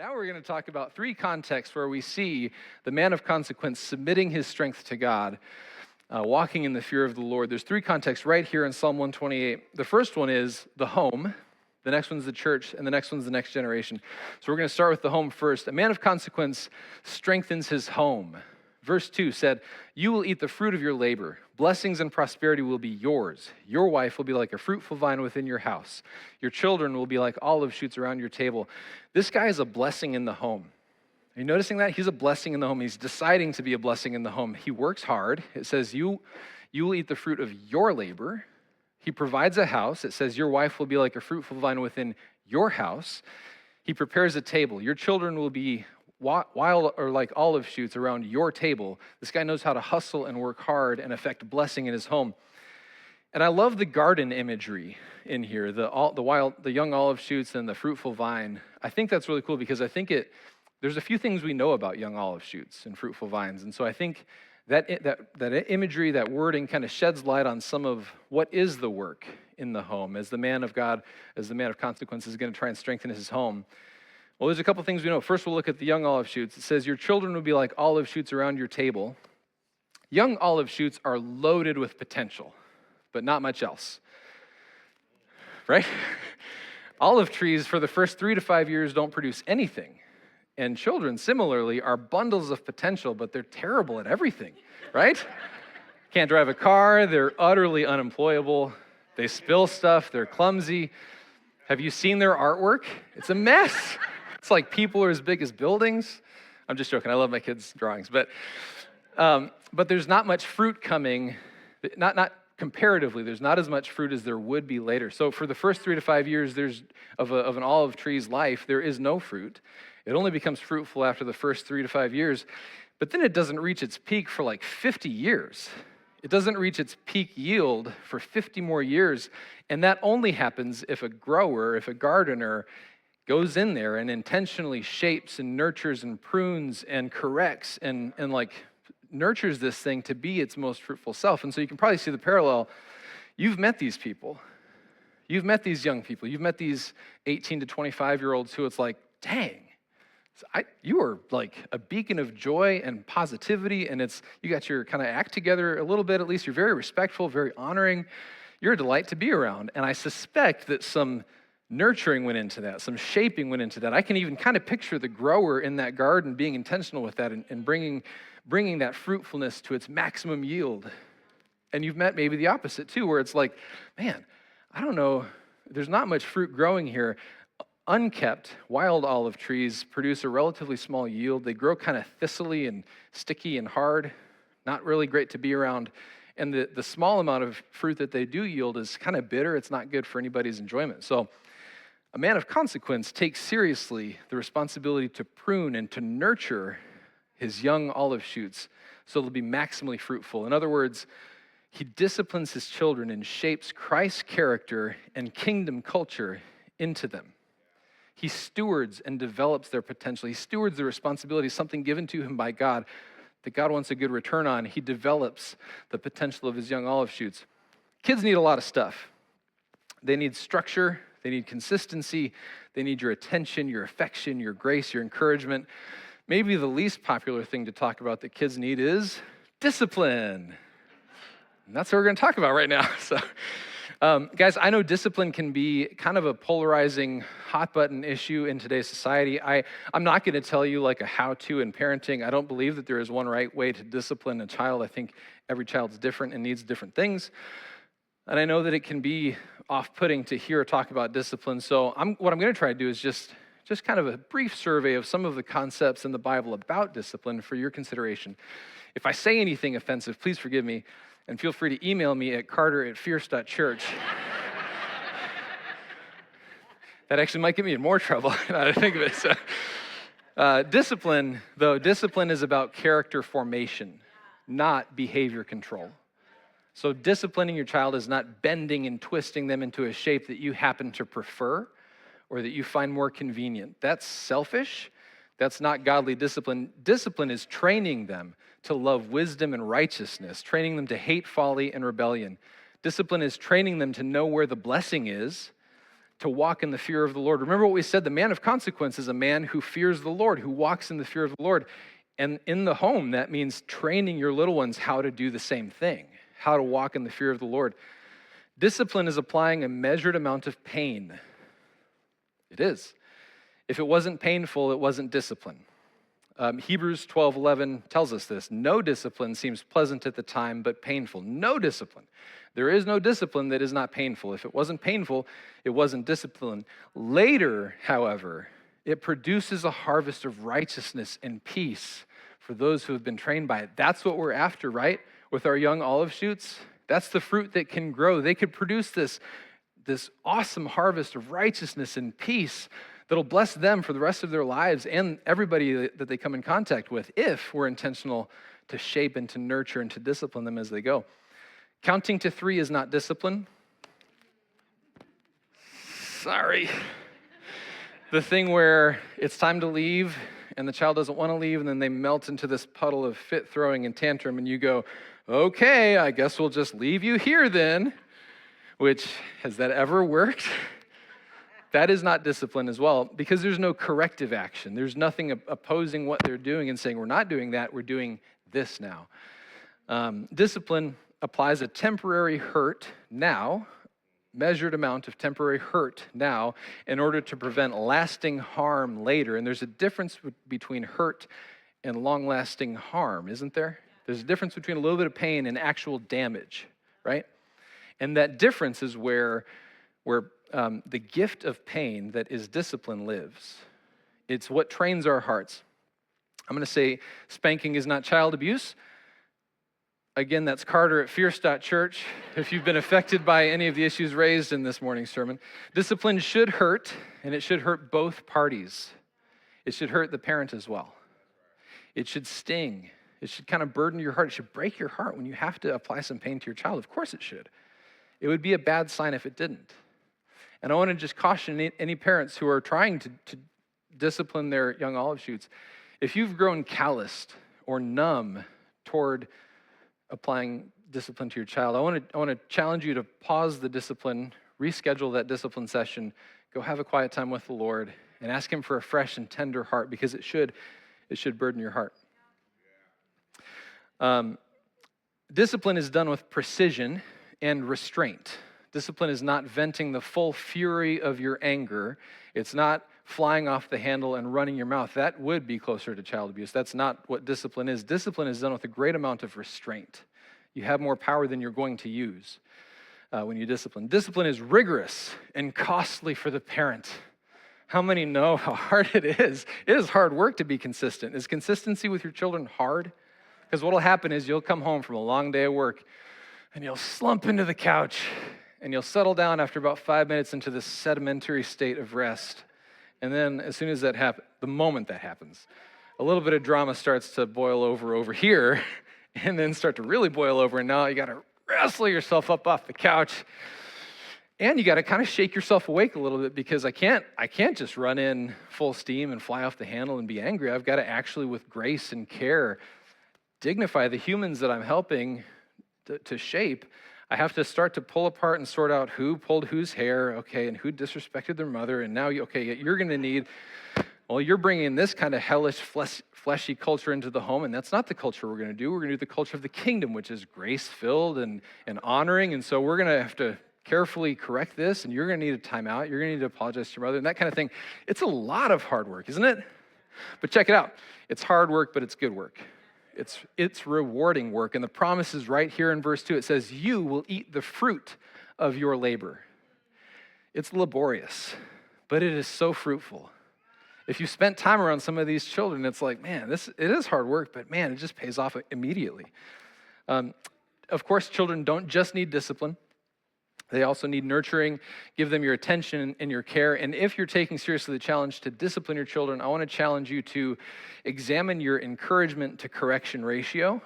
Now we're going to talk about three contexts where we see the man of consequence submitting his strength to God, walking in the fear of the Lord. There's three contexts right here in Psalm 128. The first one is the home, the next one's the church, and the next one's the next generation. So we're going to start with the home first. A man of consequence strengthens his home. Verse 2 said, "You will eat the fruit of your labor. Blessings and prosperity will be yours. Your wife will be like a fruitful vine within your house. Your children will be like olive shoots around your table." This guy is a blessing in the home. Are you noticing that? He's a blessing in the home. He's deciding to be a blessing in the home. He works hard. It says, you will eat the fruit of your labor. He provides a house. It says, your wife will be like a fruitful vine within your house. He prepares a table. Your children will be wild or like olive shoots around your table. This guy knows how to hustle and work hard and affect blessing in his home. And I love the garden imagery in here, the young olive shoots and the fruitful vine. I think that's really cool because I think there's a few things we know about young olive shoots and fruitful vines. And so I think that imagery, that wording kind of sheds light on some of what is the work in the home as the man of God, as the man of consequence is going to try and strengthen his home. Well, there's a couple things we know. First, we'll look at the young olive shoots. It says, your children will be like olive shoots around your table. Young olive shoots are loaded with potential, but not much else, right? Olive trees for the first 3 to 5 years don't produce anything. And children, similarly, are bundles of potential, but they're terrible at everything, right? Can't drive a car. They're utterly unemployable. They spill stuff. They're clumsy. Have you seen their artwork? It's a mess. It's like people are as big as buildings. I'm just joking. I love my kids' drawings. But there's not much fruit coming, not comparatively, there's not as much fruit as there would be later. So for the first 3 to 5 years of an olive tree's life, there is no fruit. It only becomes fruitful after the first 3 to 5 years. But then it doesn't reach its peak for like 50 years. It doesn't reach its peak yield for 50 more years. And that only happens if a grower, if a gardener goes in there and intentionally shapes and nurtures and prunes and corrects and like nurtures this thing to be its most fruitful self. And so you can probably see the parallel. You've met these people. You've met these young people. You've met these 18 to 25-year-olds who it's like, dang, you are like a beacon of joy and positivity, and you got your kind of act together a little bit, at least. You're very respectful, very honoring. You're a delight to be around. And I suspect that some nurturing went into that, some shaping went into that. I can even kind of picture the grower in that garden being intentional with that and bringing that fruitfulness to its maximum yield. And you've met maybe the opposite too, where it's like, man, I don't know, there's not much fruit growing here. Unkept wild olive trees produce a relatively small yield. They grow kind of thistly and sticky and hard, not really great to be around. And the small amount of fruit that they do yield is kind of bitter. It's not good for anybody's enjoyment. So a man of consequence takes seriously the responsibility to prune and to nurture his young olive shoots so they'll be maximally fruitful. In other words, he disciplines his children and shapes Christ's character and kingdom culture into them. He stewards and develops their potential. He stewards the responsibility, something given to him by God that God wants a good return on. He develops the potential of his young olive shoots. Kids need a lot of stuff. They need structure. They need consistency. They need your attention, your affection, your grace, your encouragement. Maybe the least popular thing to talk about that kids need is discipline. And that's what we're going to talk about right now. So, guys, I know discipline can be kind of a polarizing, hot-button issue in today's society. I'm not going to tell you like a how-to in parenting. I don't believe that there is one right way to discipline a child. I think every child's different and needs different things. And I know that it can be off-putting to hear or talk about discipline. So what I'm going to try to do is just kind of a brief survey of some of the concepts in the Bible about discipline for your consideration. If I say anything offensive, please forgive me, and feel free to email me at carter@fierce.church. That actually might get me in more trouble now that I think of it. So, discipline is about character formation, not behavior control. So disciplining your child is not bending and twisting them into a shape that you happen to prefer or that you find more convenient. That's selfish. That's not godly discipline. Discipline is training them to love wisdom and righteousness, training them to hate folly and rebellion. Discipline is training them to know where the blessing is, to walk in the fear of the Lord. Remember what we said, the man of consequence is a man who fears the Lord, who walks in the fear of the Lord. And in the home, that means training your little ones how to do the same thing, how to walk in the fear of the Lord. Discipline is applying a measured amount of pain. It is. If it wasn't painful, it wasn't discipline. Hebrews 12:11 tells us this. No discipline seems pleasant at the time, but painful. No discipline. There is no discipline that is not painful. If it wasn't painful, it wasn't discipline. Later, however, it produces a harvest of righteousness and peace for those who have been trained by it. That's what we're after, right? With our young olive shoots, that's the fruit that can grow. They could produce this awesome harvest of righteousness and peace that'll bless them for the rest of their lives and everybody that they come in contact with if we're intentional to shape and to nurture and to discipline them as they go. Counting to 3 is not discipline. Sorry. The thing where it's time to leave and the child doesn't want to leave and then they melt into this puddle of fit throwing and tantrum and you go, okay, I guess we'll just leave you here then. Which, has that ever worked? That is not discipline as well, because there's no corrective action. There's nothing opposing what they're doing and saying, we're not doing that, we're doing this now. Discipline applies a temporary hurt now, measured amount of temporary hurt now, in order to prevent lasting harm later. And there's a difference between hurt and long-lasting harm, isn't there? There's a difference between a little bit of pain and actual damage, right? And that difference is where the gift of pain that is discipline lives. It's what trains our hearts. I'm going to say spanking is not child abuse. Again, that's Carter at Fierce.Church, if you've been affected by any of the issues raised in this morning's sermon. Discipline should hurt, and it should hurt both parties. It should hurt the parent as well. It should sting. It should kind of burden your heart. It should break your heart when you have to apply some pain to your child. Of course it should. It would be a bad sign if it didn't. And I want to just caution any parents who are trying to discipline their young olive shoots. If you've grown calloused or numb toward applying discipline to your child, I want to challenge you to pause the discipline, reschedule that discipline session, go have a quiet time with the Lord, and ask Him for a fresh and tender heart, because it should burden your heart. Discipline is done with precision and restraint. Discipline is not venting the full fury of your anger. It's not flying off the handle and running your mouth. That would be closer to child abuse. That's not what discipline is. Discipline is done with a great amount of restraint. You have more power than you're going to use when you discipline. Discipline is rigorous and costly for the parent. How many know how hard it is? It is hard work to be consistent. Is consistency with your children hard? Because what will happen is you'll come home from a long day of work and you'll slump into the couch and you'll settle down after about 5 minutes into this sedimentary state of rest. And then as soon as that happens, the moment that happens, a little bit of drama starts to boil over here and then start to really boil over. And now you got to wrestle yourself up off the couch. And you got to kind of shake yourself awake a little bit, because I can't just run in full steam and fly off the handle and be angry. I've got to actually, with grace and care, dignify the humans that I'm helping to shape. I have to start to pull apart and sort out who pulled whose hair, okay, and who disrespected their mother, and now, you're going to need, you're bringing this kind of hellish, fleshy culture into the home, and that's not the culture we're going to do. We're going to do the culture of the kingdom, which is grace-filled and honoring, and so we're going to have to carefully correct this, and you're going to need a timeout. You're going to need to apologize to your mother, and that kind of thing. It's a lot of hard work, isn't it? But check it out. It's hard work, but it's good work. It's rewarding work. And the promise is right here in verse 2. It says, you will eat the fruit of your labor. It's laborious, but it is so fruitful. If you spent time around some of these children, it's like, man, it is hard work, but man, it just pays off immediately. Of course, children don't just need discipline. They also need nurturing. Give them your attention and your care. And if you're taking seriously the challenge to discipline your children, I want to challenge you to examine your encouragement to correction ratio.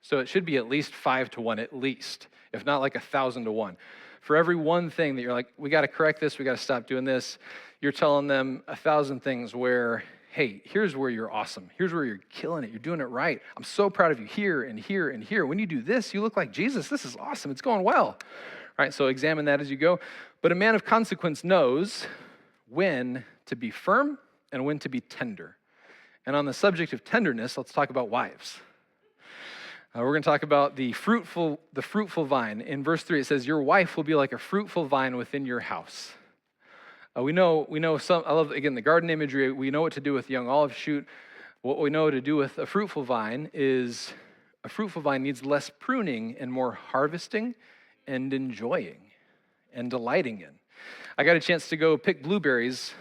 So it should be at least 5-1, at least, if not like 1,000-1. For every one thing that you're like, we got to correct this, we got to stop doing this, you're telling them 1,000 things where, hey, here's where you're awesome. Here's where you're killing it. You're doing it right. I'm so proud of you here and here and here. When you do this, you look like Jesus. This is awesome. It's going well. right? So examine that as you go. But a man of consequence knows when to be firm and when to be tender. And on the subject of tenderness, let's talk about wives. We're going to talk about the fruitful vine. In verse 3, it says, your wife will be like a fruitful vine within your house. We know some, I love, again, the garden imagery. We know what to do with young olive shoot. What we know to do with a fruitful vine is a fruitful vine needs less pruning and more harvesting and enjoying and delighting in. I got a chance to go pick blueberries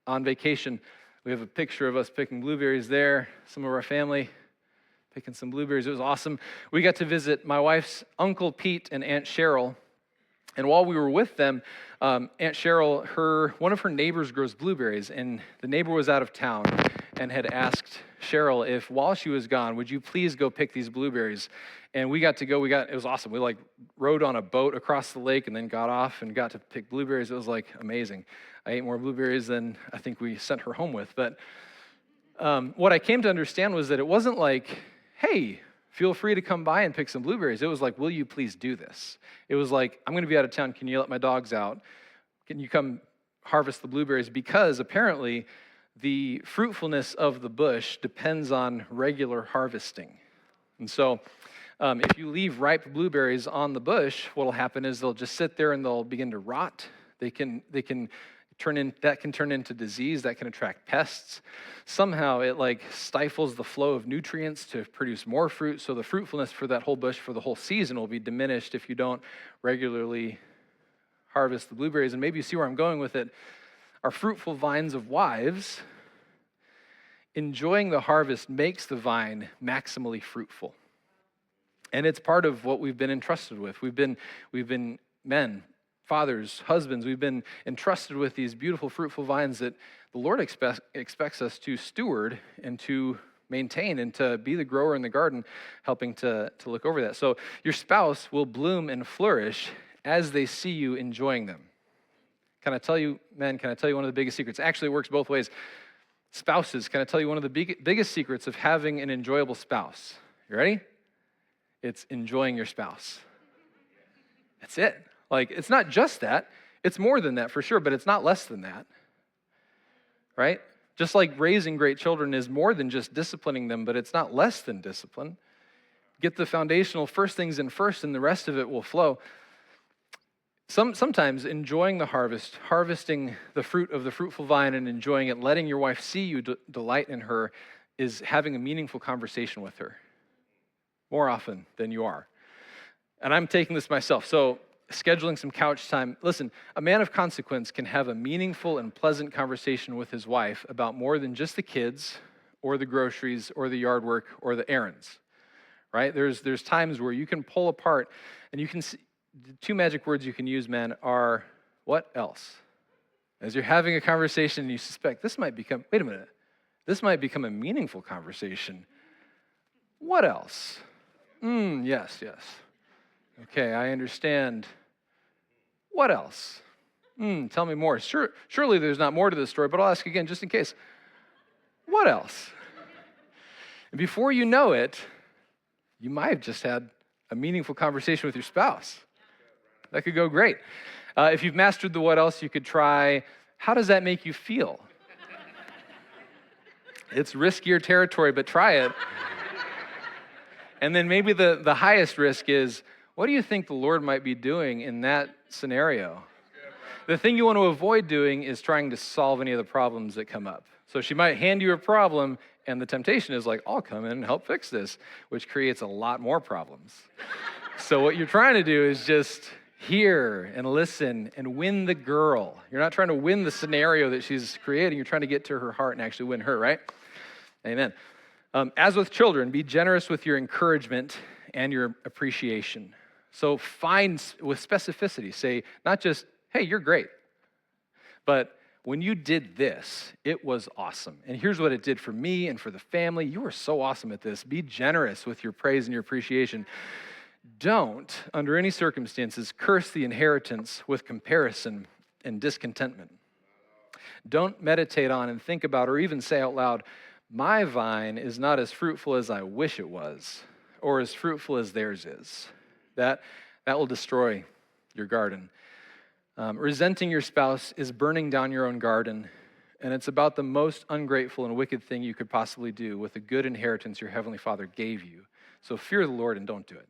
on vacation. We have a picture of us picking blueberries there, some of our family picking some blueberries. It was awesome. We got to visit my wife's Uncle Pete and Aunt Cheryl. And while we were with them, Aunt Cheryl, one of her neighbors grows blueberries, and the neighbor was out of town and had asked Cheryl if while she was gone, would you please go pick these blueberries? And we got to go. It was awesome. We rode on a boat across the lake and then got off and got to pick blueberries. It was amazing. I ate more blueberries than I think we sent her home with. But what I came to understand was that it wasn't like, hey, feel free to come by and pick some blueberries. It was like, will you please do this? It was like, I'm going to be out of town. Can you let my dogs out? Can you come harvest the blueberries? Because apparently the fruitfulness of the bush depends on regular harvesting. And so if you leave ripe blueberries on the bush, what will happen is they'll just sit there and they'll begin to rot. That can turn into disease, that can attract pests. Somehow it stifles the flow of nutrients to produce more fruit, so the fruitfulness for that whole bush for the whole season will be diminished if you don't regularly harvest the blueberries. And maybe you see where I'm going with it. Our fruitful vines of wives, enjoying the harvest makes the vine maximally fruitful. And it's part of what we've been entrusted with. We've been men, fathers, husbands, we've been entrusted with these beautiful, fruitful vines that the Lord expects us to steward and to maintain and to be the grower in the garden, helping to look over that. So your spouse will bloom and flourish as they see you enjoying them. Can I tell you one of the biggest secrets? Actually, it works both ways. Spouses, can I tell you one of the biggest secrets of having an enjoyable spouse? You ready? It's enjoying your spouse. That's it. It's not just that. It's more than that for sure, but it's not less than that, right? Just like raising great children is more than just disciplining them, but it's not less than discipline. Get the foundational first things in first, and the rest of it will flow. Sometimes enjoying the harvest, harvesting the fruit of the fruitful vine and enjoying it, letting your wife see you delight in her, is having a meaningful conversation with her more often than you are. And I'm taking this myself. So scheduling some couch time. Listen, a man of consequence can have a meaningful and pleasant conversation with his wife about more than just the kids or the groceries or the yard work or the errands, right? There's times where you can pull apart and you can see, the two magic words you can use, man, are what else? As you're having a conversation and you suspect this might become a meaningful conversation. What else? Yes. Okay, I understand. What else? Tell me more. Surely there's not more to this story, but I'll ask again just in case. What else? And before you know it, you might have just had a meaningful conversation with your spouse. That could go great. If you've mastered the what else, you could try, how does that make you feel? It's riskier territory, but try it. And then maybe the highest risk is, what do you think the Lord might be doing in that scenario? The thing you want to avoid doing is trying to solve any of the problems that come up. So she might hand you a problem, and the temptation is I'll come in and help fix this, which creates a lot more problems. So what you're trying to do is just hear and listen and win the girl. You're not trying to win the scenario that she's creating. You're trying to get to her heart and actually win her, right? Amen. As with children, be generous with your encouragement and your appreciation. So find with specificity, say not just, hey, you're great, but when you did this, it was awesome. And here's what it did for me and for the family. You were so awesome at this. Be generous with your praise and your appreciation. Don't, under any circumstances, curse the inheritance with comparison and discontentment. Don't meditate on and think about or even say out loud, my vine is not as fruitful as I wish it was, or as fruitful as theirs is. That will destroy your garden. Resenting your spouse is burning down your own garden, and it's about the most ungrateful and wicked thing you could possibly do with the good inheritance your Heavenly Father gave you. So fear the Lord and don't do it.